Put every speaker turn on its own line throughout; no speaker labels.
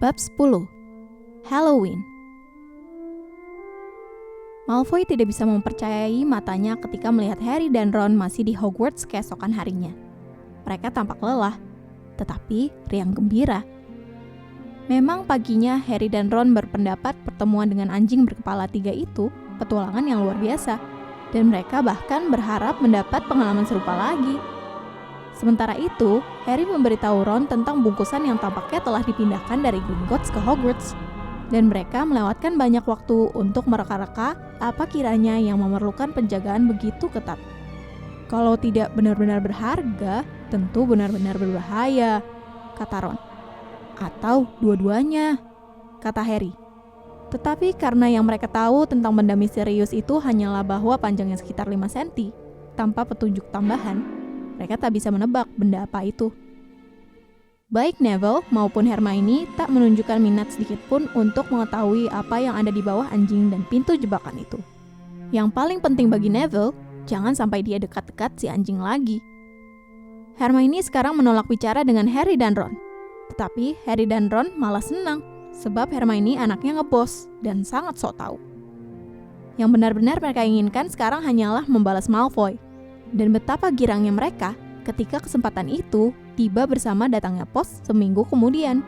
Bab 10. Halloween. Malfoy tidak bisa mempercayai matanya ketika melihat Harry dan Ron masih di Hogwarts keesokan harinya. Mereka tampak lelah, tetapi riang gembira. Memang paginya Harry dan Ron berpendapat pertemuan dengan anjing berkepala 3 itu petualangan yang luar biasa, dan mereka bahkan berharap mendapat pengalaman serupa lagi. Sementara itu, Harry memberitahu Ron tentang bungkusan yang tampaknya telah dipindahkan dari Gringotts ke Hogwarts, dan mereka melewatkan banyak waktu untuk mereka-reka apa kiranya yang memerlukan penjagaan begitu ketat. Kalau tidak benar-benar berharga, tentu benar-benar berbahaya, kata Ron. Atau dua-duanya, kata Harry. Tetapi karena yang mereka tahu tentang benda misterius itu hanyalah bahwa panjangnya sekitar 5 cm, tanpa petunjuk tambahan, mereka tak bisa menebak benda apa itu. Baik Neville maupun Hermione tak menunjukkan minat sedikit pun untuk mengetahui apa yang ada di bawah anjing dan pintu jebakan itu. Yang paling penting bagi Neville, jangan sampai dia dekat-dekat si anjing lagi. Hermione sekarang menolak bicara dengan Harry dan Ron. Tetapi Harry dan Ron malah senang, sebab Hermione anaknya ngebos dan sangat sok tahu. Yang benar-benar mereka inginkan sekarang hanyalah membalas Malfoy. Dan betapa girangnya mereka ketika kesempatan itu tiba bersama datangnya pos seminggu kemudian.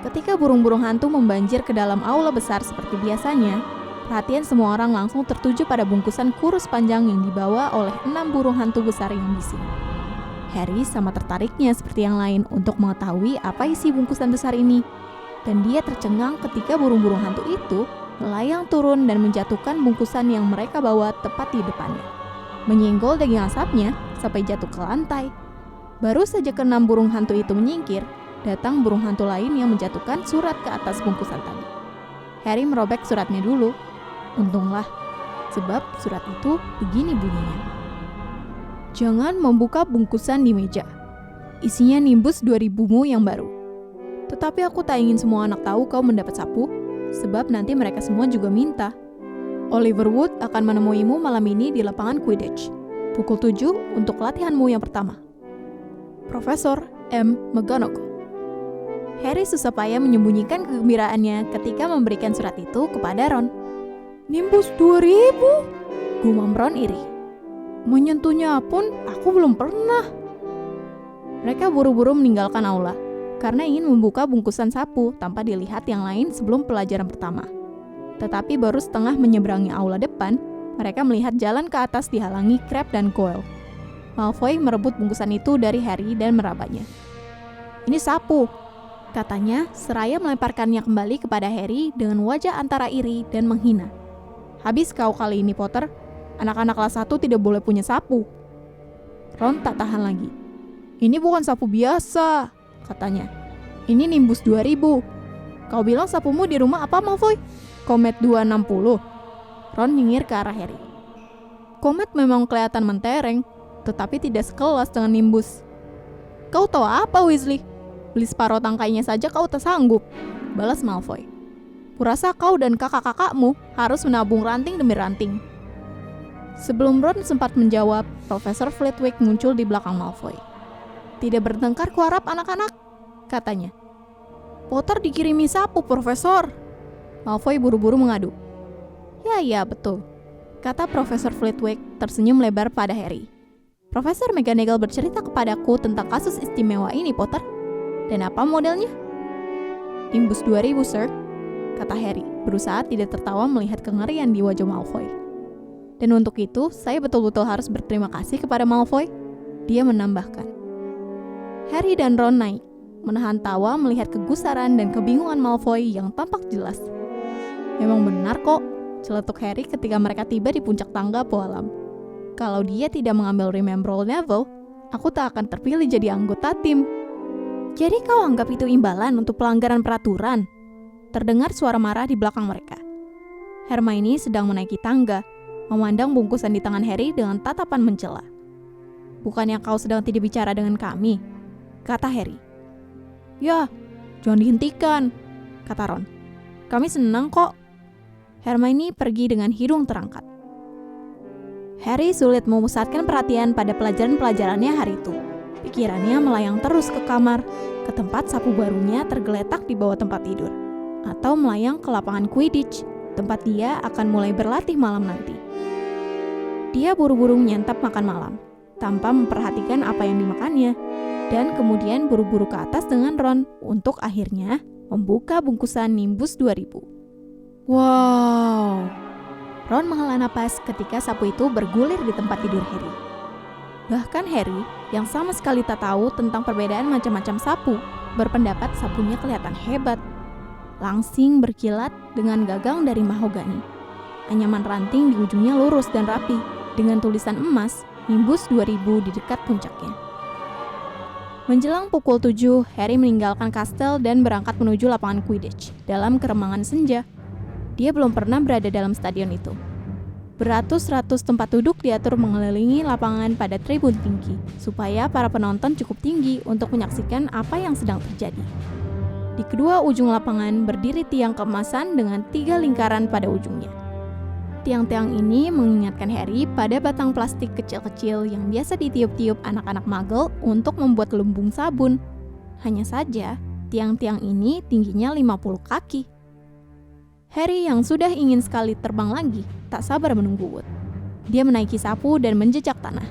Ketika burung-burung hantu membanjir ke dalam aula besar seperti biasanya, perhatian semua orang langsung tertuju pada bungkusan kurus panjang yang dibawa oleh 6 burung hantu besar yang bising. Harry sama tertariknya seperti yang lain untuk mengetahui apa isi bungkusan besar ini. Dan dia tercengang ketika burung-burung hantu itu melayang turun dan menjatuhkan bungkusan yang mereka bawa tepat di depannya, menyenggol daging asapnya sampai jatuh ke lantai. Baru saja ke-6 burung hantu itu menyingkir, datang burung hantu lain yang menjatuhkan surat ke atas bungkusan tadi. Harry merobek suratnya dulu. Untunglah, sebab surat itu begini bunyinya. Jangan membuka bungkusan di meja. Isinya Nimbus 2000-mu yang baru. Tetapi aku tak ingin semua anak tahu kau mendapat sapu, sebab nanti mereka semua juga minta. Oliver Wood akan menemuimu malam ini di lapangan Quidditch. Pukul 7 untuk latihanmu yang pertama. Profesor M. McGonagall. Harry susah payah menyembunyikan kegembiraannya ketika memberikan surat itu kepada Ron. Nimbus 2000? Gumam Ron iri. Menyentuhnya pun aku belum pernah. Mereka buru-buru meninggalkan aula karena ingin membuka bungkusan sapu tanpa dilihat yang lain sebelum pelajaran pertama. Tetapi baru setengah menyeberangi aula depan, mereka melihat jalan ke atas dihalangi Crabbe dan Goyle. Malfoy merebut bungkusan itu dari Harry dan merabanya. Ini sapu, katanya seraya melemparkannya kembali kepada Harry dengan wajah antara iri dan menghina. Habis kau kali ini Potter, anak-anak kelas 1 tidak boleh punya sapu. Ron tak tahan lagi. Ini bukan sapu biasa, katanya. Ini Nimbus 2000. Kau bilang sapumu di rumah apa Malfoy? Komet 260. Ron nyengir ke arah Harry. Komet memang kelihatan mentereng, tetapi tidak sekelas dengan Nimbus. Kau tahu apa Weasley? Beli separuh tangkainya saja kau tak sanggup, balas Malfoy. Kurasa kau dan kakak-kakakmu harus menabung ranting demi ranting. Sebelum Ron sempat menjawab, Profesor Flitwick muncul di belakang Malfoy. Tidak bertengkar kuharap anak-anak, katanya. Potter dikirimi sapu, Profesor. Malfoy buru-buru mengadu. Ya, betul, kata Profesor Flitwick tersenyum lebar pada Harry. Profesor McGonagall bercerita kepadaku tentang kasus istimewa ini, Potter. Dan apa modelnya? Nimbus 2000, Sir, kata Harry, berusaha tidak tertawa melihat kengerian di wajah Malfoy. Dan untuk itu, saya betul-betul harus berterima kasih kepada Malfoy, dia menambahkan. Harry dan Ron naik, menahan tawa melihat kegusaran dan kebingungan Malfoy yang tampak jelas. Memang benar kok, celetuk Harry ketika mereka tiba di puncak tangga Poalam. Kalau dia tidak mengambil Remembrall Neville, aku tak akan terpilih jadi anggota tim. Jadi kau anggap itu imbalan untuk pelanggaran peraturan? Terdengar suara marah di belakang mereka. Hermione sedang menaiki tangga, memandang bungkusan di tangan Harry dengan tatapan mencela. Bukannya kau sedang tidak bicara dengan kami? Kata Harry. Ya, jangan dihentikan, kata Ron. Kami senang kok. Hermione pergi dengan hidung terangkat. Harry sulit memusatkan perhatian pada pelajaran-pelajarannya hari itu. Pikirannya melayang terus ke kamar. ke tempat sapu barunya tergeletak di bawah tempat tidur, atau melayang ke lapangan Quidditch, tempat dia akan mulai berlatih malam nanti. Dia buru-buru menyantap makan malam, tanpa memperhatikan apa yang dimakannya, dan kemudian buru-buru ke atas dengan Ron untuk akhirnya membuka bungkusan Nimbus 2000. Wow! Ron menghela napas ketika sapu itu bergulir di tempat tidur Harry. Bahkan Harry, yang sama sekali tak tahu tentang perbedaan macam-macam sapu, berpendapat sapunya kelihatan hebat. Langsing berkilat dengan gagang dari mahogani. Anyaman ranting di ujungnya lurus dan rapi, dengan tulisan emas Nimbus 2000 di dekat puncaknya. Menjelang pukul 7, Harry meninggalkan kastel dan berangkat menuju lapangan Quidditch dalam keremangan senja. Dia belum pernah berada dalam stadion itu. Beratus-ratus tempat duduk diatur mengelilingi lapangan pada tribun tinggi, supaya para penonton cukup tinggi untuk menyaksikan apa yang sedang terjadi. Di kedua ujung lapangan berdiri tiang keemasan dengan 3 lingkaran pada ujungnya. Tiang-tiang ini mengingatkan Harry pada batang plastik kecil-kecil yang biasa ditiup-tiup anak-anak muggle untuk membuat gelembung sabun. Hanya saja, tiang-tiang ini tingginya 50 kaki. Harry yang sudah ingin sekali terbang lagi, tak sabar menunggu Wood. Dia menaiki sapu dan menjejak tanah.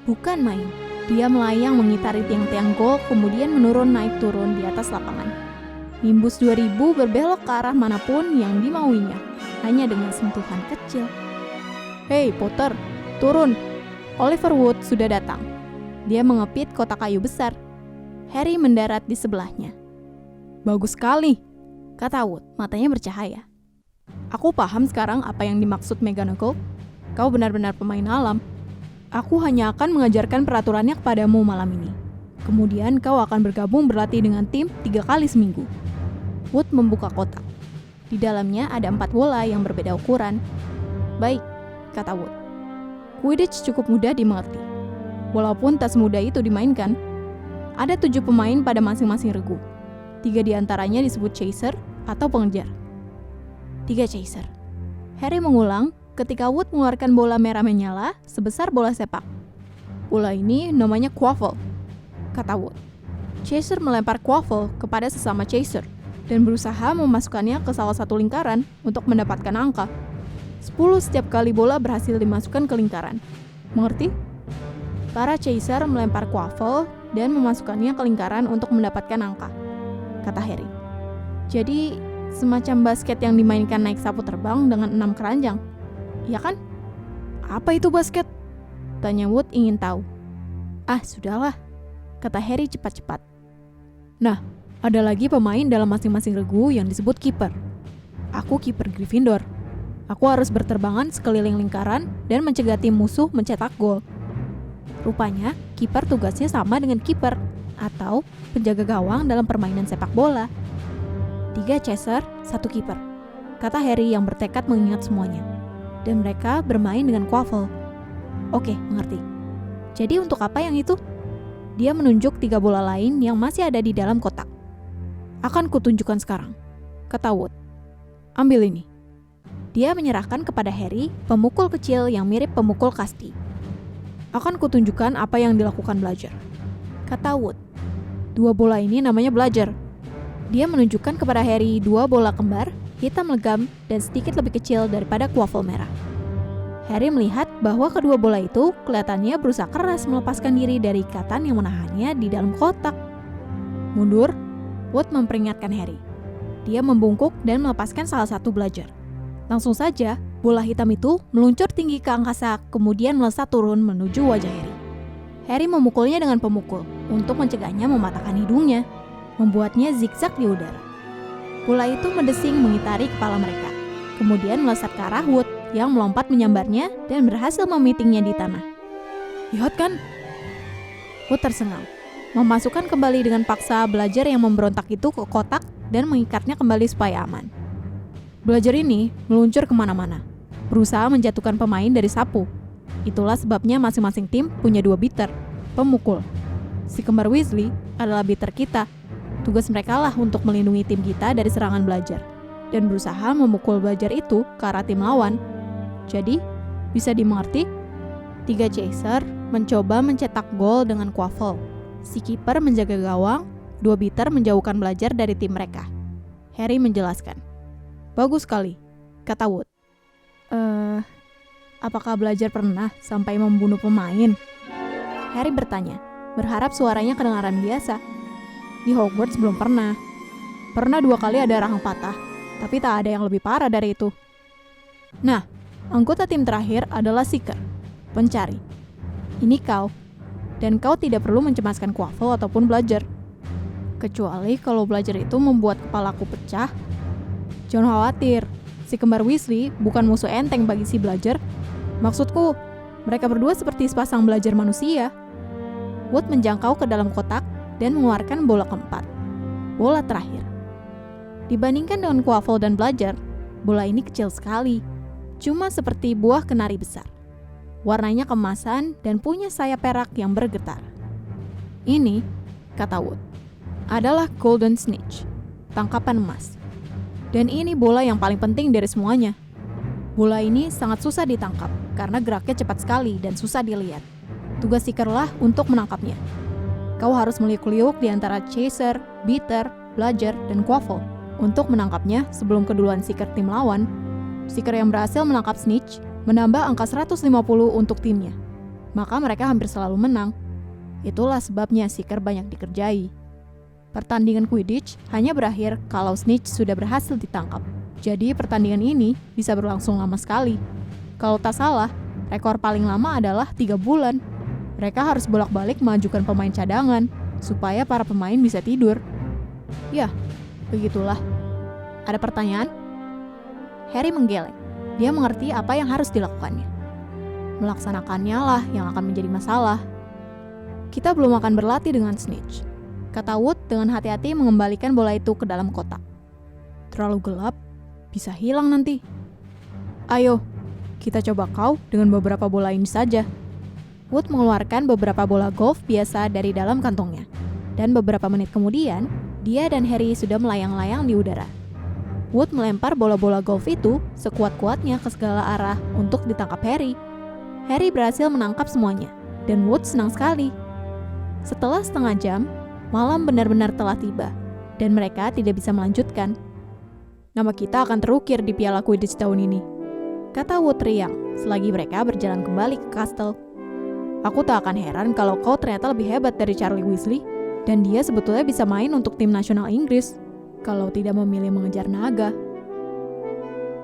Bukan main, dia melayang mengitari tiang-tiang gol kemudian menurun naik turun di atas lapangan. Nimbus 2000 berbelok ke arah manapun yang dimauinya, hanya dengan sentuhan kecil. Hei Potter, turun! Oliver Wood sudah datang. Dia mengepit kotak kayu besar. Harry mendarat di sebelahnya. Bagus sekali, kata Wood, matanya bercahaya. Aku paham sekarang apa yang dimaksud McGonagall. Kau benar-benar pemain alam. Aku hanya akan mengajarkan peraturannya kepadamu malam ini. Kemudian kau akan bergabung berlatih dengan tim 3 kali seminggu. Wood membuka kotak. Di dalamnya ada 4 bola yang berbeda ukuran. Baik, kata Wood. Quidditch cukup mudah dimengerti. Walaupun tak semudah itu dimainkan. Ada 7 pemain pada masing-masing regu. 3 diantaranya disebut chaser atau pengejar. 3 chaser. Harry mengulang ketika Wood mengeluarkan bola merah menyala sebesar bola sepak. Bola ini namanya quaffle, kata Wood. Chaser melempar quaffle kepada sesama chaser dan berusaha memasukkannya ke salah satu lingkaran untuk mendapatkan angka. 10 setiap kali bola berhasil dimasukkan ke lingkaran. Mengerti? Para chaser melempar quaffle dan memasukkannya ke lingkaran untuk mendapatkan angka, kata Harry. Jadi, semacam basket yang dimainkan naik sapu terbang dengan 6 keranjang. Iya kan? Apa itu basket? Tanya Wood ingin tahu. Ah, sudahlah, kata Harry cepat-cepat. Nah, ada lagi pemain dalam masing-masing regu yang disebut kiper. Aku kiper Gryffindor. Aku harus berterbangan sekeliling lingkaran dan mencegah tim musuh mencetak gol. Rupanya, kiper tugasnya sama dengan kiper atau penjaga gawang dalam permainan sepak bola. 3 chaser, 1 kiper, kata Harry yang bertekad mengingat semuanya. Dan mereka bermain dengan quaffle. Oke, mengerti. Jadi untuk apa yang itu? Dia menunjuk 3 bola lain yang masih ada di dalam kotak. Akan kutunjukkan sekarang, kata Wood. Ambil ini. Dia menyerahkan kepada Harry pemukul kecil yang mirip pemukul kasti. Akan kutunjukkan apa yang dilakukan Bludger, kata Wood. 2 bola ini namanya Bludger. Dia menunjukkan kepada Harry 2 bola kembar, hitam legam dan sedikit lebih kecil daripada quaffle merah. Harry melihat bahwa kedua bola itu kelihatannya berusaha keras melepaskan diri dari ikatan yang menahannya di dalam kotak. Mundur, Wood memperingatkan Harry. Dia membungkuk dan melepaskan salah satu Bludger. Langsung saja, bola hitam itu meluncur tinggi ke angkasa kemudian melesat turun menuju wajah Harry. Harry memukulnya dengan pemukul untuk mencegahnya mematahkan hidungnya, membuatnya zigzag di udara. Bola itu mendesing mengitari kepala mereka, kemudian melesat ke arah Wood yang melompat menyambarnya dan berhasil memitingnya di tanah. Lihat kan? Wood tersengal, memasukkan kembali dengan paksa Bludger yang memberontak itu ke kotak dan mengikatnya kembali supaya aman. Bludger ini meluncur kemana-mana, berusaha menjatuhkan pemain dari sapu. Itulah sebabnya masing-masing tim punya 2 beater, pemukul. Si kembar Weasley adalah beater kita. Tugas mereka lah untuk melindungi tim kita dari serangan Bludger dan berusaha memukul Bludger itu ke arah tim lawan. Jadi, bisa dimengerti? 3 chaser mencoba mencetak gol dengan quaffle. Si kiper menjaga gawang, 2 beater menjauhkan belajar dari tim mereka. Harry menjelaskan. Bagus sekali, kata Wood. Apakah belajar pernah sampai membunuh pemain? Harry bertanya, berharap suaranya kedengaran biasa. Di Hogwarts belum pernah. Pernah 2 kali ada rahang patah, tapi tak ada yang lebih parah dari itu. Nah, anggota tim terakhir adalah Seeker, pencari. Ini kau, dan kau tidak perlu mencemaskan Quaffle ataupun belajar. Kecuali kalau belajar itu membuat kepalaku pecah. Jangan khawatir, si kembar Weasley bukan musuh enteng bagi si belajar. Maksudku, mereka berdua seperti sepasang belajar manusia. Wood menjangkau ke dalam kotak dan mengeluarkan bola keempat. Bola terakhir. Dibandingkan dengan Quaffle dan belajar, bola ini kecil sekali. Cuma seperti buah kenari besar. Warnanya kemasan dan punya sayap perak yang bergetar. Ini, kata Wood, adalah Golden Snitch, tangkapan emas. Dan ini bola yang paling penting dari semuanya. Bola ini sangat susah ditangkap karena geraknya cepat sekali dan susah dilihat. Tugas Seeker-lah untuk menangkapnya. Kau harus meliuk-liuk di antara Chaser, Beater, Bludger, dan Quaffle untuk menangkapnya sebelum keduluan Seeker tim lawan. Seeker yang berhasil menangkap Snitch menambah angka 150 untuk timnya. Maka mereka hampir selalu menang. Itulah sebabnya Seeker banyak dikerjai. Pertandingan Quidditch hanya berakhir kalau Snitch sudah berhasil ditangkap. Jadi pertandingan ini bisa berlangsung lama sekali. Kalau tak salah, rekor paling lama adalah 3 bulan. Mereka harus bolak-balik mengajukan pemain cadangan supaya para pemain bisa tidur. Ya, begitulah. Ada pertanyaan? Harry menggeleng. Dia mengerti apa yang harus dilakukannya. Melaksanakannya lah yang akan menjadi masalah. Kita belum akan berlatih dengan Snitch, kata Wood dengan hati-hati mengembalikan bola itu ke dalam kotak. Terlalu gelap, bisa hilang nanti. Ayo, kita coba kau dengan beberapa bola ini saja. Wood mengeluarkan beberapa bola golf biasa dari dalam kantongnya. Dan beberapa menit kemudian, dia dan Harry sudah melayang-layang di udara. Wood melempar bola-bola golf itu sekuat-kuatnya ke segala arah untuk ditangkap Harry. Harry berhasil menangkap semuanya, dan Wood senang sekali. Setelah setengah jam, malam benar-benar telah tiba, dan mereka tidak bisa melanjutkan. Nama kita akan terukir di Piala Quidditch tahun ini, kata Wood riang selagi mereka berjalan kembali ke kastel. Aku tak akan heran kalau kau ternyata lebih hebat dari Charlie Weasley, dan dia sebetulnya bisa main untuk tim nasional Inggris, kalau tidak memilih mengejar naga.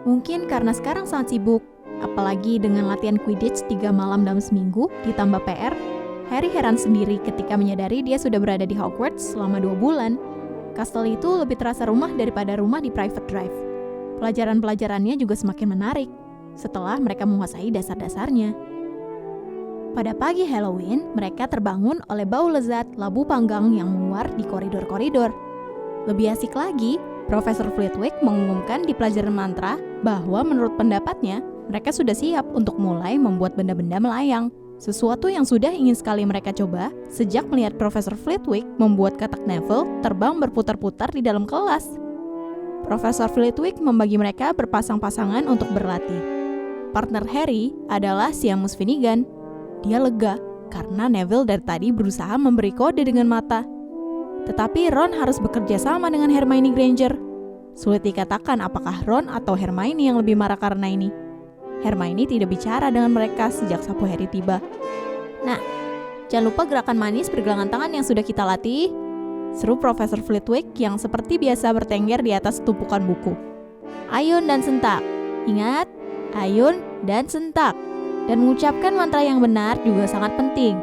Mungkin karena sekarang sangat sibuk, apalagi dengan latihan Quidditch 3 malam dalam seminggu, ditambah PR, Harry heran sendiri ketika menyadari dia sudah berada di Hogwarts selama 2 bulan. Kastel itu lebih terasa rumah daripada rumah di Private Drive. Pelajaran-pelajarannya juga semakin menarik setelah mereka menguasai dasar-dasarnya. Pada pagi Halloween, mereka terbangun oleh bau lezat labu panggang yang menguar di koridor-koridor. Lebih asik lagi, Profesor Flitwick mengumumkan di pelajaran mantra bahwa menurut pendapatnya, mereka sudah siap untuk mulai membuat benda-benda melayang. Sesuatu yang sudah ingin sekali mereka coba sejak melihat Profesor Flitwick membuat katak Neville terbang berputar-putar di dalam kelas. Profesor Flitwick membagi mereka berpasang-pasangan untuk berlatih. Partner Harry adalah Seamus Finnegan. Dia lega karena Neville dari tadi berusaha memberi kode dengan mata. Tetapi Ron harus bekerja sama dengan Hermione Granger. Sulit dikatakan apakah Ron atau Hermione yang lebih marah karena ini. Hermione tidak bicara dengan mereka sejak sapu Harry tiba. Nah, jangan lupa gerakan manis pergelangan tangan yang sudah kita latih, seru Profesor Flitwick yang seperti biasa bertengger di atas tumpukan buku. Ayun dan sentak. Ingat, ayun dan sentak. Dan mengucapkan mantra yang benar juga sangat penting.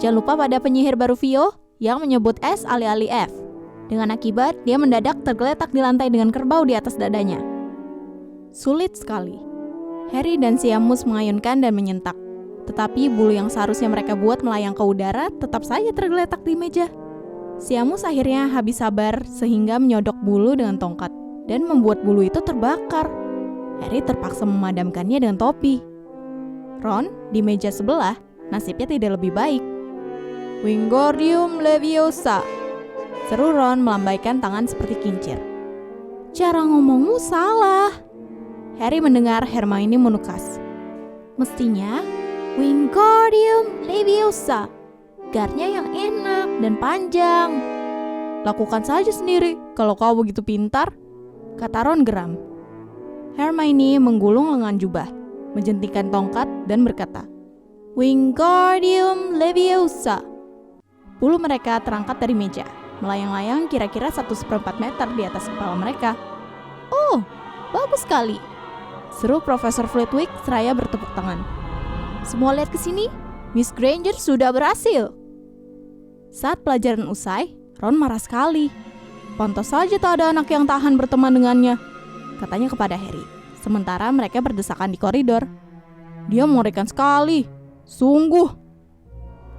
Jangan lupa pada penyihir baru Vio yang menyebut S alih-alih F. Dengan akibat, dia mendadak tergeletak di lantai dengan kerbau di atas dadanya. Sulit sekali. Harry dan Seamus mengayunkan dan menyentak. Tetapi bulu yang seharusnya mereka buat melayang ke udara tetap saja tergeletak di meja. Seamus akhirnya habis sabar sehingga menyodok bulu dengan tongkat dan membuat bulu itu terbakar. Harry terpaksa memadamkannya dengan topi. Ron, di meja sebelah, nasibnya tidak lebih baik. Wingardium Leviosa, seru Ron melambaikan tangan seperti kincir. Cara ngomongmu salah. Harry mendengar Hermione menukas. Mestinya Wingardium Leviosa, garnya yang enak dan panjang. Lakukan saja sendiri kalau kau begitu pintar, kata Ron geram. Hermione menggulung lengan jubah, menjentikan tongkat dan berkata, Wingardium Leviosa. Bulu mereka terangkat dari meja, melayang-layang kira-kira 1/4 meter di atas kepala mereka. Oh, bagus sekali, seru Profesor Flitwick seraya bertepuk tangan. Semua lihat ke sini, Miss Granger sudah berhasil. Saat pelajaran usai, Ron marah sekali. Pantas saja tak ada anak yang tahan berteman dengannya, katanya kepada Harry. Sementara mereka berdesakan di koridor. Dia mengerikan sekali, sungguh.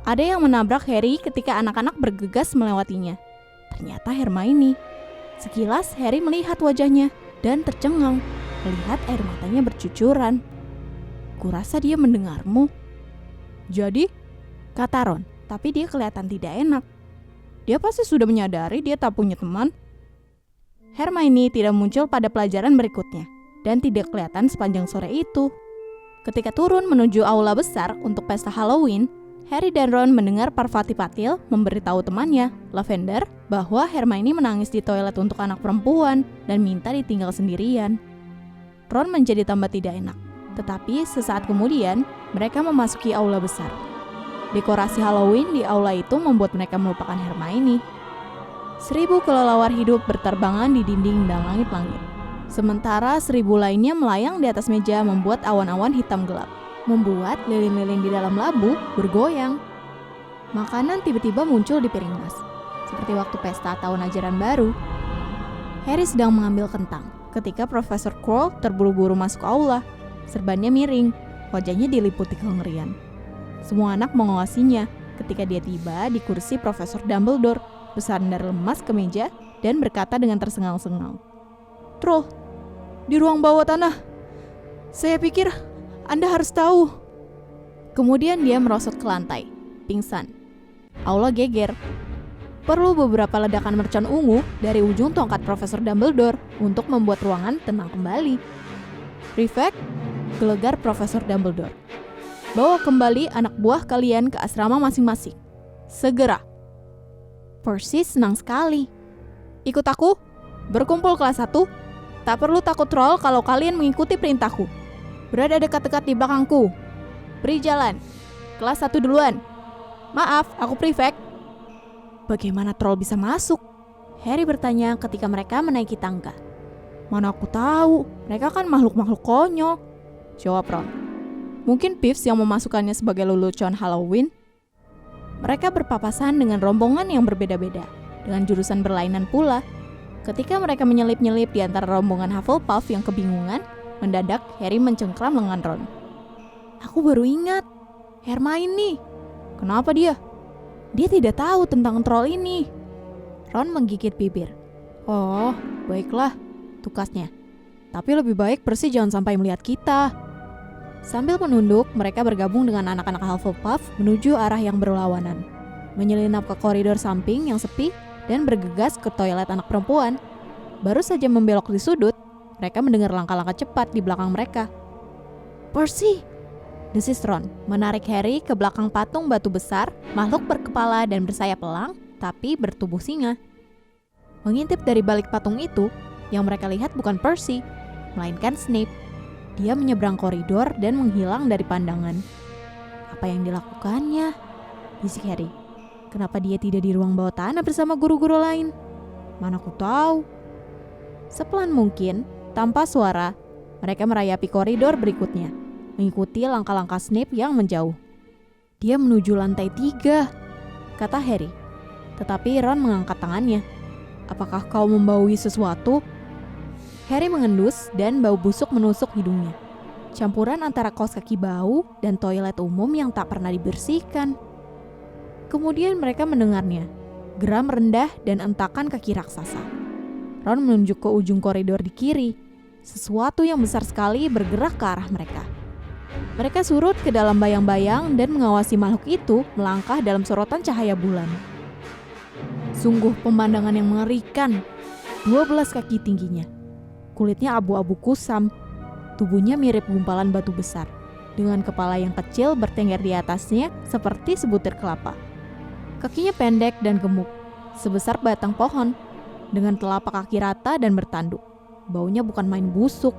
Ada yang menabrak Harry ketika anak-anak bergegas melewatinya. Ternyata Hermione. Sekilas Harry melihat wajahnya dan tercengang melihat air matanya bercucuran. Kurasa dia mendengarmu. Jadi, kata Ron, tapi dia kelihatan tidak enak. Dia pasti sudah menyadari dia tak punya teman. Hermione tidak muncul pada pelajaran berikutnya dan tidak kelihatan sepanjang sore itu. Ketika turun menuju aula besar untuk pesta Halloween, Harry dan Ron mendengar Parvati Patil memberitahu temannya, Lavender, bahwa Hermione menangis di toilet untuk anak perempuan dan minta ditinggal sendirian. Ron menjadi tambah tidak enak, tetapi sesaat kemudian mereka memasuki aula besar. Dekorasi Halloween di aula itu membuat mereka melupakan Hermione. 1000 kelelawar hidup berterbangan di dinding dan langit-langit. Sementara 1000 lainnya melayang di atas meja membuat awan-awan hitam gelap, membuat lilin-lilin di dalam labu bergoyang. Makanan tiba-tiba muncul di piring mas, seperti waktu pesta tahun ajaran baru. Harry sedang mengambil kentang ketika Profesor Quirrell terburu-buru masuk aula. Serbannya miring, wajahnya diliputi kengerian. Semua anak mengawasinya ketika dia tiba di kursi Profesor Dumbledore, bersandar lemas ke meja dan berkata dengan tersengal-sengal, Troll, di ruang bawah tanah. Saya pikir Anda harus tahu. Kemudian dia merosot ke lantai, pingsan. Aula geger. Perlu beberapa ledakan mercon ungu dari ujung tongkat Profesor Dumbledore untuk membuat ruangan tenang kembali. Prefect, gelegar Profesor Dumbledore. Bawa kembali anak buah kalian ke asrama masing-masing. Segera. Percy senang sekali. Ikut aku, berkumpul kelas 1. Tak perlu takut troll kalau kalian mengikuti perintahku. Berada dekat-dekat di belakangku. Beri jalan. Kelas 1 duluan. Maaf, aku prefect. Bagaimana troll bisa masuk? Harry bertanya ketika mereka menaiki tangga. Mana aku tahu, mereka kan makhluk-makhluk konyol, jawab Ron. Mungkin Peeves yang memasukkannya sebagai lelucon Halloween. Mereka berpapasan dengan rombongan yang berbeda-beda, dengan jurusan berlainan pula. Ketika mereka menyelip-nyelip di antara rombongan Hufflepuff yang kebingungan, mendadak Harry mencengkram lengan Ron. Aku baru ingat, Hermione. Kenapa dia? Dia tidak tahu tentang troll ini. Ron menggigit bibir. Oh, baiklah, tukasnya. Tapi lebih baik Percy jangan sampai melihat kita. Sambil menunduk, mereka bergabung dengan anak-anak Hufflepuff menuju arah yang berlawanan, menyelinap ke koridor samping yang sepi dan bergegas ke toilet anak perempuan. Baru saja membelok di sudut, mereka mendengar langkah-langkah cepat di belakang mereka. Percy! Desis Ron, menarik Harry ke belakang patung batu besar, makhluk berkepala dan bersayap elang, tapi bertubuh singa. Mengintip dari balik patung itu, yang mereka lihat bukan Percy, melainkan Snape. Dia menyeberang koridor dan menghilang dari pandangan. Apa yang dilakukannya? Bisik Harry. Kenapa dia tidak di ruang bawah tanah bersama guru-guru lain? Mana aku tahu. Sepelan mungkin, tanpa suara, mereka merayapi koridor berikutnya, mengikuti langkah-langkah Snape yang menjauh. Dia menuju lantai 3, kata Harry. Tetapi Ron mengangkat tangannya. Apakah kau membaui sesuatu? Harry mengendus dan bau busuk menusuk hidungnya. Campuran antara kaos kaki bau dan toilet umum yang tak pernah dibersihkan. Kemudian mereka mendengarnya, geram rendah dan entakan kaki raksasa. Ron menunjuk ke ujung koridor di kiri. Sesuatu yang besar sekali bergerak ke arah mereka. Mereka surut ke dalam bayang-bayang dan mengawasi makhluk itu melangkah dalam sorotan cahaya bulan. Sungguh pemandangan yang mengerikan. 12 kaki tingginya. Kulitnya abu-abu kusam. Tubuhnya mirip gumpalan batu besar, dengan kepala yang kecil bertengger di atasnya seperti sebutir kelapa. Kakinya pendek dan gemuk, sebesar batang pohon, dengan telapak kaki rata dan bertanduk. Baunya bukan main busuk.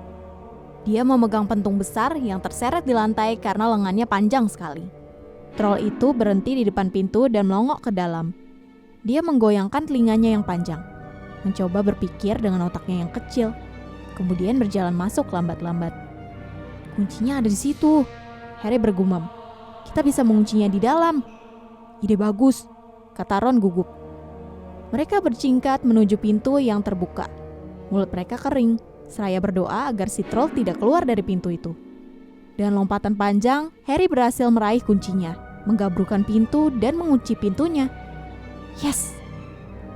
Dia memegang pentung besar yang terseret di lantai karena lengannya panjang sekali. Troll itu berhenti di depan pintu dan melongok ke dalam. Dia menggoyangkan telinganya yang panjang, mencoba berpikir dengan otaknya yang kecil, kemudian berjalan masuk lambat-lambat. Kuncinya ada di situ, Harry bergumam. Kita bisa menguncinya di dalam. Ide bagus, kata Ron gugup. Mereka berjingkat menuju pintu yang terbuka. Mulut mereka kering, seraya berdoa agar si troll tidak keluar dari pintu itu. Dengan lompatan panjang, Harry berhasil meraih kuncinya, menggabrukan pintu dan mengunci pintunya. Yes!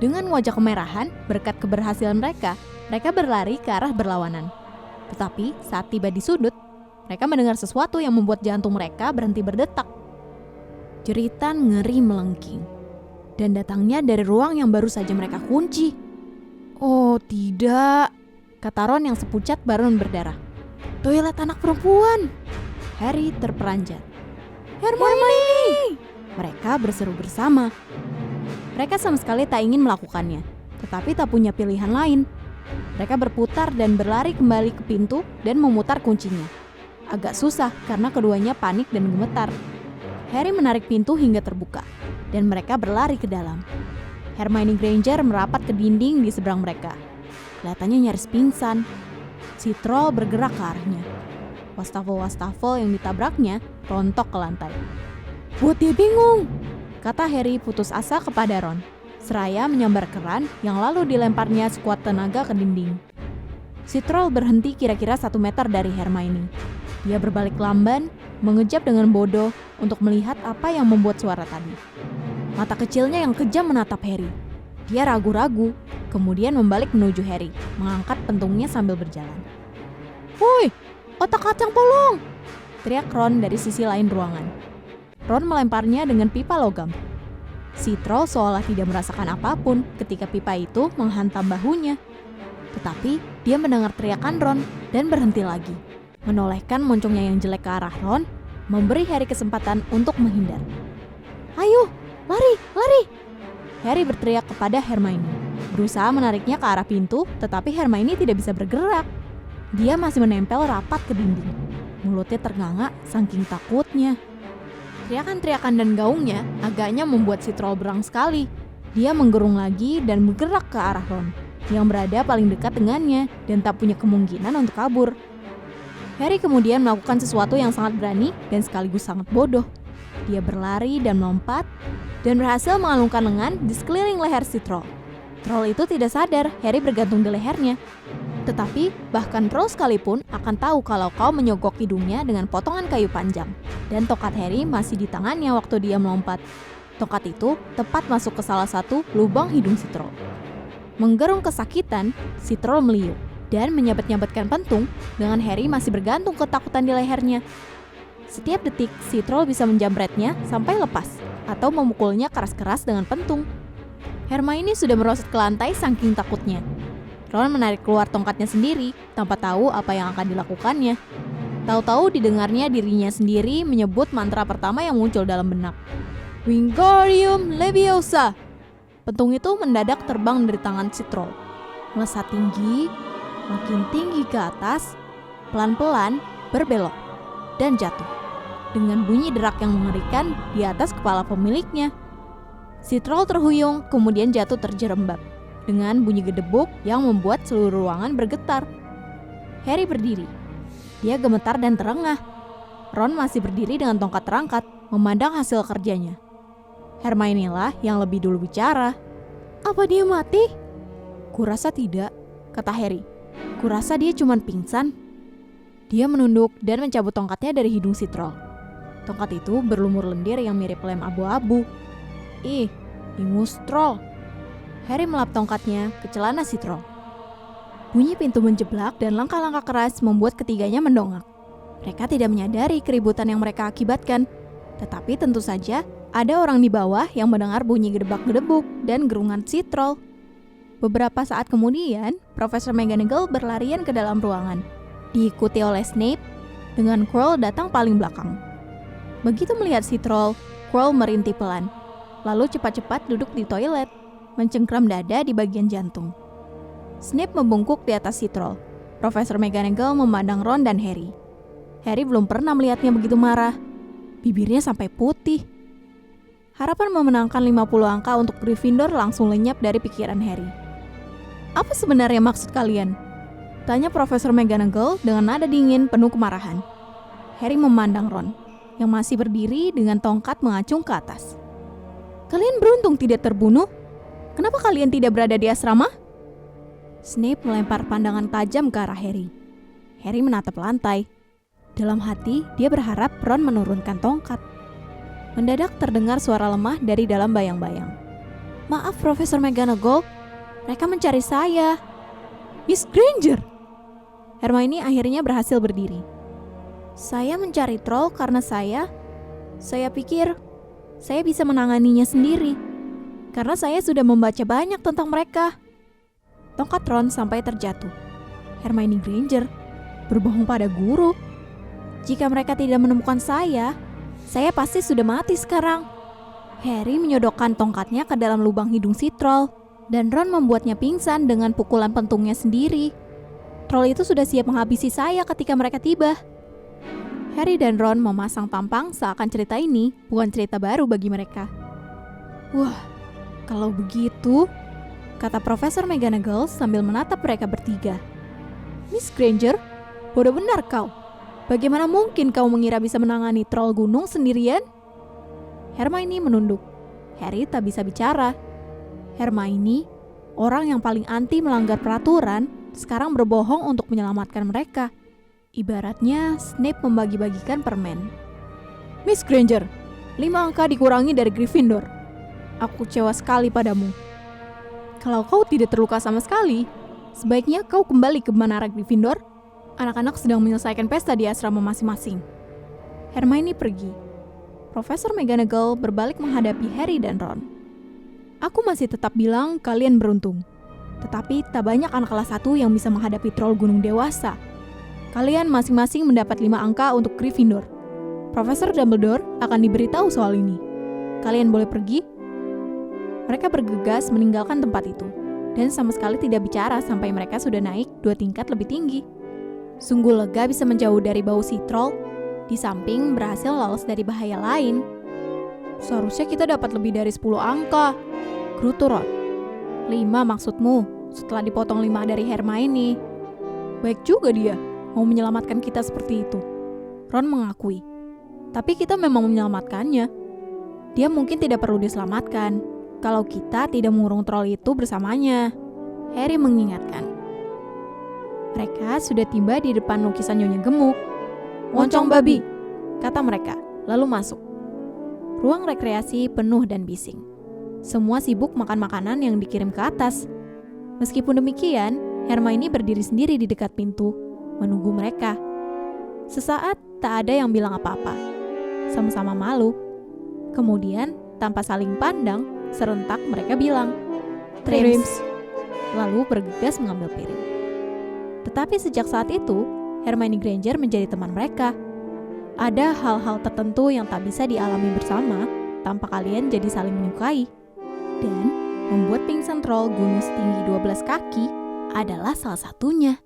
Dengan wajah kemerahan, berkat keberhasilan mereka berlari ke arah berlawanan. Tetapi saat tiba di sudut, mereka mendengar sesuatu yang membuat jantung mereka berhenti berdetak. Jeritan ngeri melengking, dan datangnya dari ruang yang baru saja mereka kunci. Oh tidak, kata Ron yang sepucat baron berdarah. Toilet anak perempuan. Harry terperanjat. Hermione! Mereka berseru bersama. Mereka sama sekali tak ingin melakukannya, tetapi tak punya pilihan lain. Mereka berputar dan berlari kembali ke pintu dan memutar kuncinya. Agak susah karena keduanya panik dan gemetar. Harry menarik pintu hingga terbuka, dan mereka berlari ke dalam. Hermione Granger merapat ke dinding di seberang mereka. Kelihatannya nyaris pingsan. Si troll bergerak ke arahnya. Wastafel-wastafel yang ditabraknya rontok ke lantai. Buat dia bingung, kata Harry putus asa kepada Ron, seraya menyambar keran yang lalu dilemparnya sekuat tenaga ke dinding. Si troll berhenti kira-kira 1 meter dari Hermione. Dia berbalik lamban, mengejap dengan bodoh untuk melihat apa yang membuat suara tadi. Mata kecilnya yang kejam menatap Harry. Dia ragu-ragu, kemudian membalik menuju Harry, mengangkat pentungnya sambil berjalan. Woi, otak kacang polong! Teriak Ron dari sisi lain ruangan. Ron melemparnya dengan pipa logam. Si troll seolah tidak merasakan apapun ketika pipa itu menghantam bahunya. Tetapi dia mendengar teriakan Ron dan berhenti lagi, menolehkan moncongnya yang jelek ke arah Ron, memberi Harry kesempatan untuk menghindar. Ayo, lari, lari! Harry berteriak kepada Hermione, berusaha menariknya ke arah pintu, tetapi Hermione tidak bisa bergerak. Dia masih menempel rapat ke dinding. Mulutnya ternganga saking takutnya. Teriakan-teriakan dan gaungnya agaknya membuat si troll berang sekali. Dia menggerung lagi dan bergerak ke arah Ron, yang berada paling dekat dengannya dan tak punya kemungkinan untuk kabur. Harry kemudian melakukan sesuatu yang sangat berani dan sekaligus sangat bodoh. Dia berlari dan melompat dan berhasil mengalungkan lengan di sekeliling leher si troll. Troll itu tidak sadar Harry bergantung di lehernya. Tetapi bahkan troll sekalipun akan tahu kalau kau menyogok hidungnya dengan potongan kayu panjang. Dan tongkat Harry masih di tangannya waktu dia melompat. Tongkat itu tepat masuk ke salah satu lubang hidung si troll. Menggerung kesakitan, si troll meliuk dan menyabet-nyabetkan pentung dengan Harry masih bergantung ketakutan di lehernya. Setiap detik, si troll bisa menjamretnya sampai lepas atau memukulnya keras-keras dengan pentung. Hermione sudah merosot ke lantai saking takutnya. Ron menarik keluar tongkatnya sendiri tanpa tahu apa yang akan dilakukannya. Tahu-tahu didengarnya dirinya sendiri menyebut mantra pertama yang muncul dalam benak. Wingardium Leviosa! Pentung itu mendadak terbang dari tangan si troll. Melesat tinggi, makin tinggi ke atas, pelan-pelan berbelok, dan jatuh. Dengan bunyi derak yang mengerikan di atas kepala pemiliknya. Si troll terhuyung, kemudian jatuh terjerembab, dengan bunyi gedebuk yang membuat seluruh ruangan bergetar. Harry berdiri. Dia gemetar dan terengah. Ron masih berdiri dengan tongkat terangkat, memandang hasil kerjanya. Hermione lah yang lebih dulu bicara. Apa dia mati? Kurasa tidak, kata Harry. Kurasa dia cuma pingsan. Dia menunduk dan mencabut tongkatnya dari hidung si troll. Tongkat itu berlumur lendir yang mirip lem abu-abu. Ih, ingus troll. Harry melap tongkatnya ke celana si troll. Bunyi pintu menjeblak dan langkah-langkah keras membuat ketiganya mendongak. Mereka tidak menyadari keributan yang mereka akibatkan. Tetapi tentu saja ada orang di bawah yang mendengar bunyi gedebak-gedebuk dan gerungan si troll. Beberapa saat kemudian, Profesor McGonagall berlarian ke dalam ruangan, diikuti oleh Snape dengan Quirrell datang paling belakang. Begitu melihat si troll, Quirrell merintih pelan, lalu cepat-cepat duduk di toilet, mencengkram dada di bagian jantung. Snape membungkuk di atas si troll. Profesor McGonagall memandang Ron dan Harry. Harry belum pernah melihatnya begitu marah. Bibirnya sampai putih. Harapan memenangkan 50 angka untuk Gryffindor langsung lenyap dari pikiran Harry. "Apa sebenarnya maksud kalian?" tanya Profesor McGonagall dengan nada dingin penuh kemarahan. Harry memandang Ron, yang masih berdiri dengan tongkat mengacung ke atas. "Kalian beruntung tidak terbunuh. Kenapa kalian tidak berada di asrama?" Snape melempar pandangan tajam ke arah Harry. Harry menatap lantai. Dalam hati, dia berharap Ron menurunkan tongkat. Mendadak terdengar suara lemah dari dalam bayang-bayang. "Maaf, Profesor McGonagall. Mereka mencari saya." "Miss Granger!" Hermione akhirnya berhasil berdiri. "Saya mencari troll karena saya pikir saya bisa menanganinya sendiri. Karena saya sudah membaca banyak tentang mereka." Tongkat Ron sampai terjatuh. Hermione Granger berbohong pada guru. "Jika mereka tidak menemukan saya pasti sudah mati sekarang." Harry menyodokkan tongkatnya ke dalam lubang hidung si troll, dan Ron membuatnya pingsan dengan pukulan pentungnya sendiri. Troll itu sudah siap menghabisi saya ketika mereka tiba. Harry dan Ron memasang tampang seakan cerita ini bukan cerita baru bagi mereka. "Wah, kalau begitu," kata Profesor McGonagall sambil menatap mereka bertiga. "Miss Granger, bodoh benar kau. Bagaimana mungkin kau mengira bisa menangani troll gunung sendirian?" Hermione menunduk. Harry tak bisa bicara. Hermione, orang yang paling anti melanggar peraturan, sekarang berbohong untuk menyelamatkan mereka. Ibaratnya Snape membagi-bagikan permen. "Miss Granger, 5 angka dikurangi dari Gryffindor. Aku kecewa sekali padamu. Kalau kau tidak terluka sama sekali, sebaiknya kau kembali ke menara Gryffindor. Anak-anak sedang menyelesaikan pesta di asrama masing-masing." Hermione pergi. Profesor McGonagall berbalik menghadapi Harry dan Ron. "Aku masih tetap bilang kalian beruntung. Tetapi tak banyak anak kelas 1 yang bisa menghadapi troll gunung dewasa. Kalian masing-masing mendapat 5 angka untuk Gryffindor. Profesor Dumbledore akan diberitahu soal ini. Kalian boleh pergi." Mereka bergegas meninggalkan tempat itu, dan sama sekali tidak bicara sampai mereka sudah naik 2 tingkat lebih tinggi. Sungguh lega bisa menjauh dari bau si troll, di samping berhasil lolos dari bahaya lain. "Seharusnya kita dapat lebih dari 10 angka, gerutu Ron. 5 maksudmu, setelah dipotong 5 dari Hermione. Baik juga dia, mau menyelamatkan kita seperti itu." Ron mengakui. "Tapi kita memang menyelamatkannya. Dia mungkin tidak perlu diselamatkan kalau kita tidak mengurung troll itu bersamanya," Harry mengingatkan. Mereka sudah tiba di depan lukisan Nyonya Gemuk. "Moncong babi," kata mereka, lalu masuk. Ruang rekreasi penuh dan bising. Semua sibuk makan makanan yang dikirim ke atas. Meskipun demikian, Hermione berdiri sendiri di dekat pintu, menunggu mereka. Sesaat tak ada yang bilang apa-apa. Sama-sama malu. Kemudian, tanpa saling pandang, serentak mereka bilang, "Trims," lalu bergegas mengambil piring. Tetapi sejak saat itu, Hermione Granger menjadi teman mereka. Ada hal-hal tertentu yang tak bisa dialami bersama tanpa kalian jadi saling menyukai. Dan membuat pingsan troll gunung setinggi 12 kaki adalah salah satunya.